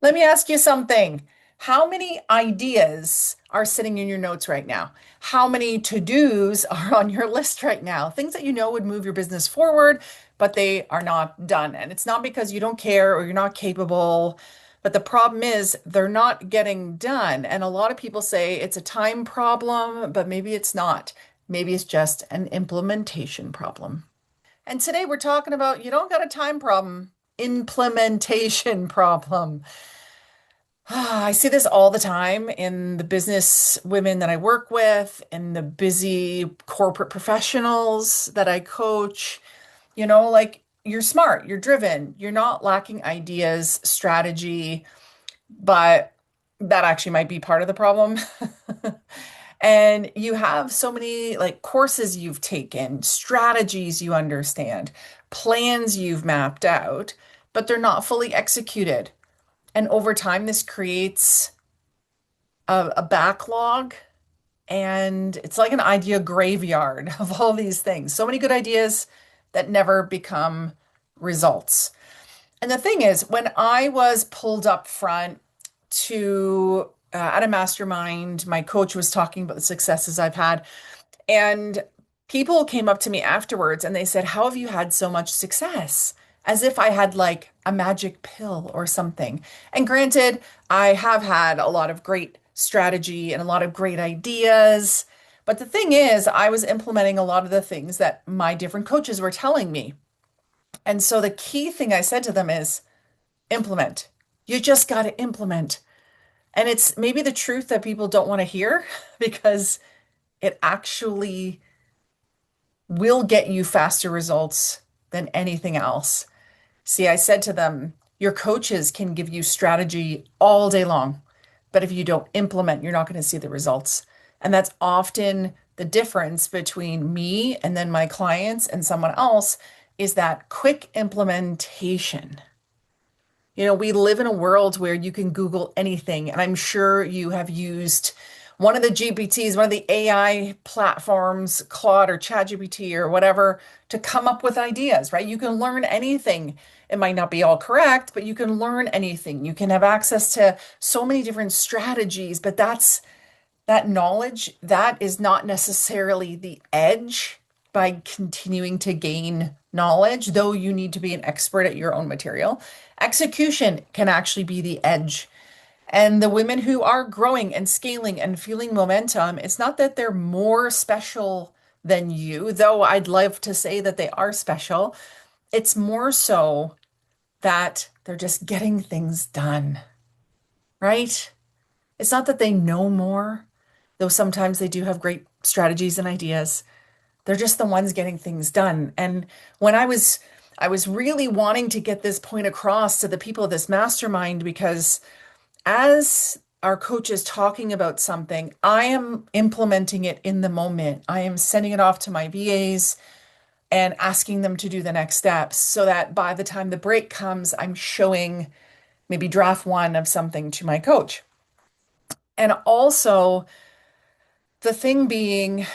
Let me ask you something. How many ideas are sitting in your notes right now? How many to-dos are on your list right now? Things that you know would move your business forward, but they are not done. And it's not because you don't care or you're not capable, but the problem is they're not getting done. And a lot of people say it's a time problem, but maybe it's not. Maybe it's just an implementation problem. And today we're talking about you don't got a time problem, implementation problem. I see this all the time in the business women that I work with, in the busy corporate professionals that I coach. Like you're smart, you're driven, you're not lacking ideas, strategy, but that actually might be part of the problem. And you have so many like courses you've taken, strategies you understand, plans you've mapped out, but they're not fully executed. And over time, this creates a backlog, and it's like an idea graveyard of all these things. So many good ideas that never become results. And the thing is, when I was pulled up front to at a mastermind, my coach was talking about the successes I've had, and people came up to me afterwards and they said, "How have you had so much success?" As if I had like a magic pill or something. And granted, I have had a lot of great strategy and a lot of great ideas. But the thing is, I was implementing a lot of the things that my different coaches were telling me. And so the key thing I said to them is implement. You just got to implement. And it's maybe the truth that people don't want to hear because it actually will get you faster results than anything else. See, I said to them, your coaches can give you strategy all day long, but if you don't implement, you're not going to see the results. And that's often the difference between me and then my clients and someone else is that quick implementation. We live in a world where you can Google anything, and I'm sure you have used one of the GPTs, one of the AI platforms, Claude or ChatGPT or whatever, to come up with ideas, right? You can learn anything. It might not be all correct, but you can learn anything. You can have access to so many different strategies, but that knowledge, that is not necessarily the edge by continuing to gain knowledge, though you need to be an expert at your own material. Execution can actually be the edge. And the women who are growing and scaling and feeling momentum, it's not that they're more special than you, though I'd love to say that they are special. It's more so that they're just getting things done, right? It's not that they know more, though sometimes they do have great strategies and ideas. They're just the ones getting things done. And when I was really wanting to get this point across to the people of this mastermind because as our coach is talking about something, I am implementing it in the moment. I am sending it off to my VAs and asking them to do the next steps so that by the time the break comes, I'm showing maybe draft one of something to my coach. And also, the thing being,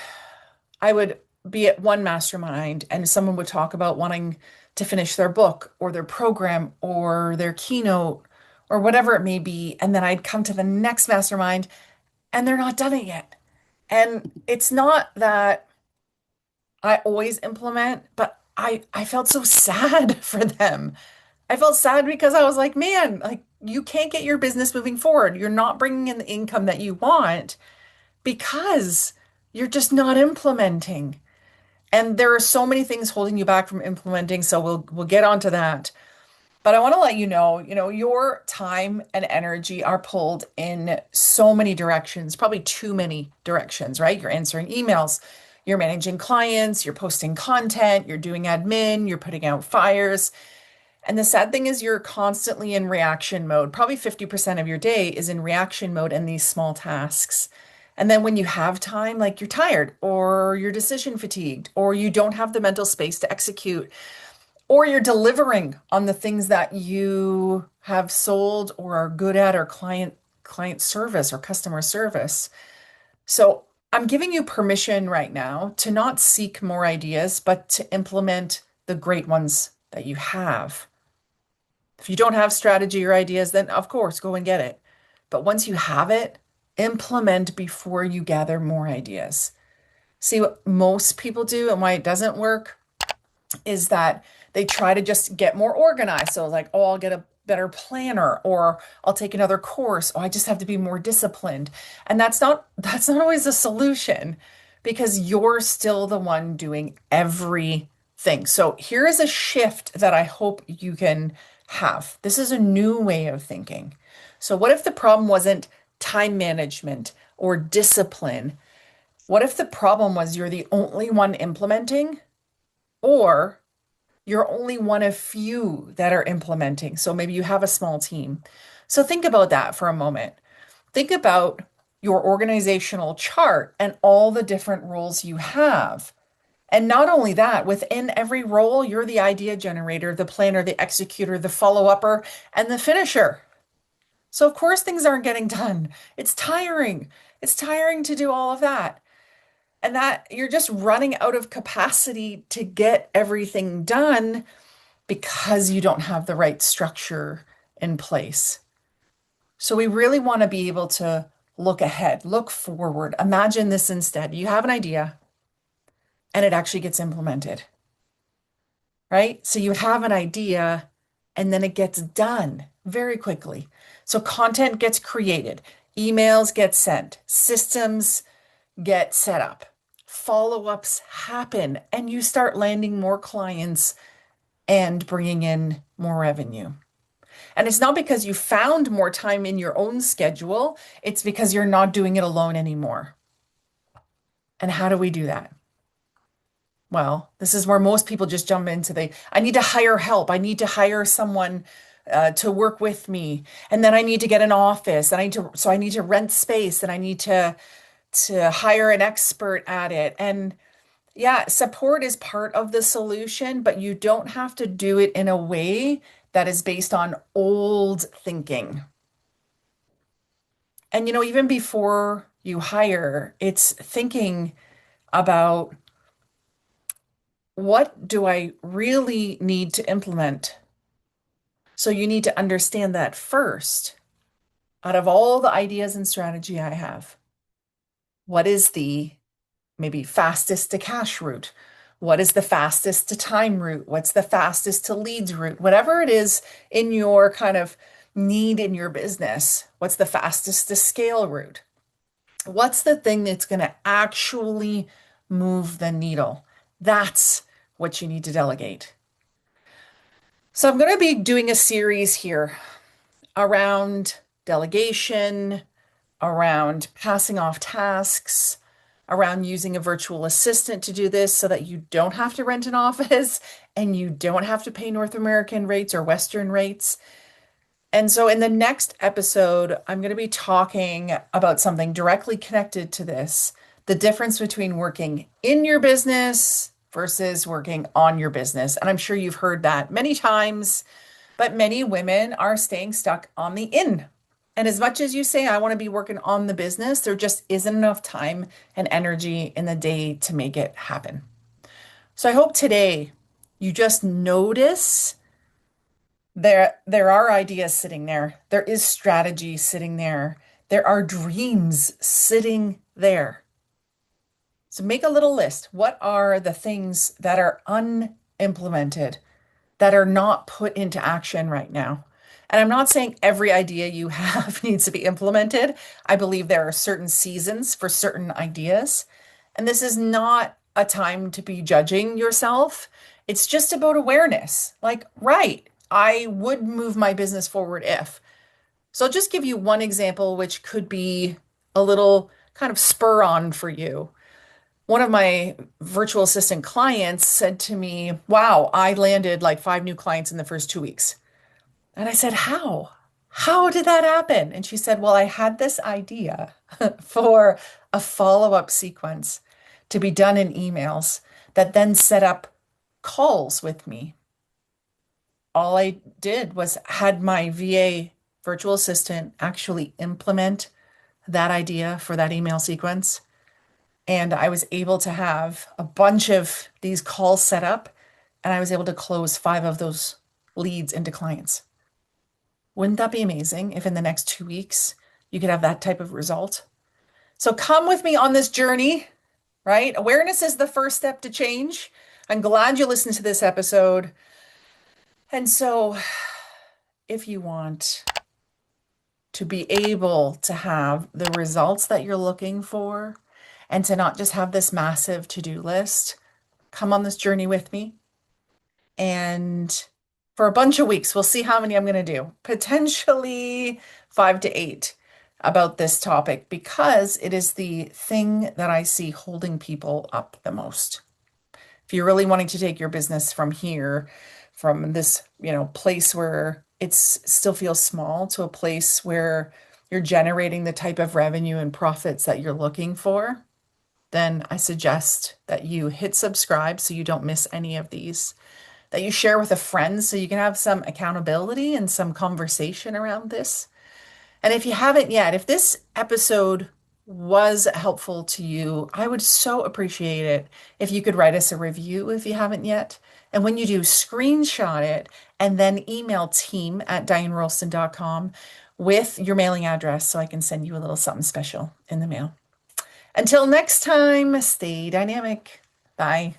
I would be at one mastermind and someone would talk about wanting to finish their book or their program or their keynote or whatever it may be. And then I'd come to the next mastermind and they're not done it yet. And it's not that I always implement, but I felt so sad for them. I felt sad because I was like, man, like you can't get your business moving forward. You're not bringing in the income that you want because you're just not implementing. And there are so many things holding you back from implementing, so we'll get onto that. But I want to let you know, your time and energy are pulled in so many directions, probably too many directions, right? You're answering emails, you're managing clients, you're posting content, you're doing admin, you're putting out fires. And the sad thing is you're constantly in reaction mode. Probably 50% of your day is in reaction mode in these small tasks. And then when you have time, like you're tired or you're decision fatigued or you don't have the mental space to execute or you're delivering on the things that you have sold or are good at or client service or customer service. So I'm giving you permission right now to not seek more ideas, but to implement the great ones that you have. If you don't have strategy or ideas, then of course, go and get it. But once you have it, implement before you gather more ideas. See what most people do and why it doesn't work is that they try to just get more organized. So like, oh, I'll get a better planner or I'll take another course. Oh, I just have to be more disciplined. And that's not always a solution because you're still the one doing everything. So here is a shift that I hope you can have. This is a new way of thinking. So what if the problem wasn't time management or discipline? What if the problem was you're the only one implementing? Or you're only one of few that are implementing. So maybe you have a small team. So think about that for a moment. Think about your organizational chart and all the different roles you have. And not only that, within every role, you're the idea generator, the planner, the executor, the follow-upper, and the finisher. So of course things aren't getting done. It's tiring. It's tiring to do all of that. And that you're just running out of capacity to get everything done because you don't have the right structure in place. So we really want to be able to look ahead, look forward. Imagine this instead. You have an idea and it actually gets implemented, right? So you have an idea and then it gets done very quickly. So content gets created, emails get sent, systems get set up, follow-ups happen, and you start landing more clients and bringing in more revenue. And it's not because you found more time in your own schedule, it's because you're not doing it alone anymore. And how do we do that? Well, this is where most people just jump into I need to hire help. I need to hire someone to work with me. And then I need to get an office and I need to rent space and I need to hire an expert at it. And yeah, support is part of the solution, but you don't have to do it in a way that is based on old thinking. And even before you hire, it's thinking about what do I really need to implement? So you need to understand that first. Out of all the ideas and strategy I have, what is the maybe fastest to cash route? What is the fastest to time route? What's the fastest to leads route? Whatever it is in your kind of need in your business, what's the fastest to scale route? What's the thing that's going to actually move the needle? That's what you need to delegate. So I'm going to be doing a series here around delegation, around passing off tasks, around using a virtual assistant to do this so that you don't have to rent an office and you don't have to pay North American rates or Western rates. And so in the next episode, I'm going to be talking about something directly connected to this, the difference between working in your business versus working on your business. And I'm sure you've heard that many times, but many women are staying stuck on the in. And as much as you say, I want to be working on the business, there just isn't enough time and energy in the day to make it happen. So I hope today you just notice there are ideas sitting there. There is strategy sitting there. There are dreams sitting there. So make a little list. What are the things that are unimplemented, that are not put into action right now? And I'm not saying every idea you have needs to be implemented. I believe there are certain seasons for certain ideas. And this is not a time to be judging yourself. It's just about awareness. Like, right, I would move my business forward if. So I'll just give you one example, which could be a little kind of spur on for you. One of my virtual assistant clients said to me, wow, I landed like 5 new clients in the first 2 weeks. And I said, how? How did that happen? And she said, well, I had this idea for a follow-up sequence to be done in emails that then set up calls with me. All I did was had my VA virtual assistant actually implement that idea for that email sequence. And I was able to have a bunch of these calls set up, and I was able to close 5 of those leads into clients. Wouldn't that be amazing if in the next 2 weeks you could have that type of result? So come with me on this journey, right? Awareness is the first step to change. I'm glad you listened to this episode. And so, if you want to be able to have the results that you're looking for and to not just have this massive to-do list, come on this journey with me. And for a bunch of weeks, we'll see how many I'm going to do. Potentially 5 to 8 about this topic because it is the thing that I see holding people up the most. If you're really wanting to take your business from here, from this, place where it's still feels small to a place where you're generating the type of revenue and profits that you're looking for, then I suggest that you hit subscribe so you don't miss any of these, that you share with a friend so you can have some accountability and some conversation around this. And if you haven't yet, if this episode was helpful to you, I would so appreciate it if you could write us a review if you haven't yet. And when you do, screenshot it and then email team@dianerolston.com with your mailing address so I can send you a little something special in the mail. Until next time, stay dynamic. Bye.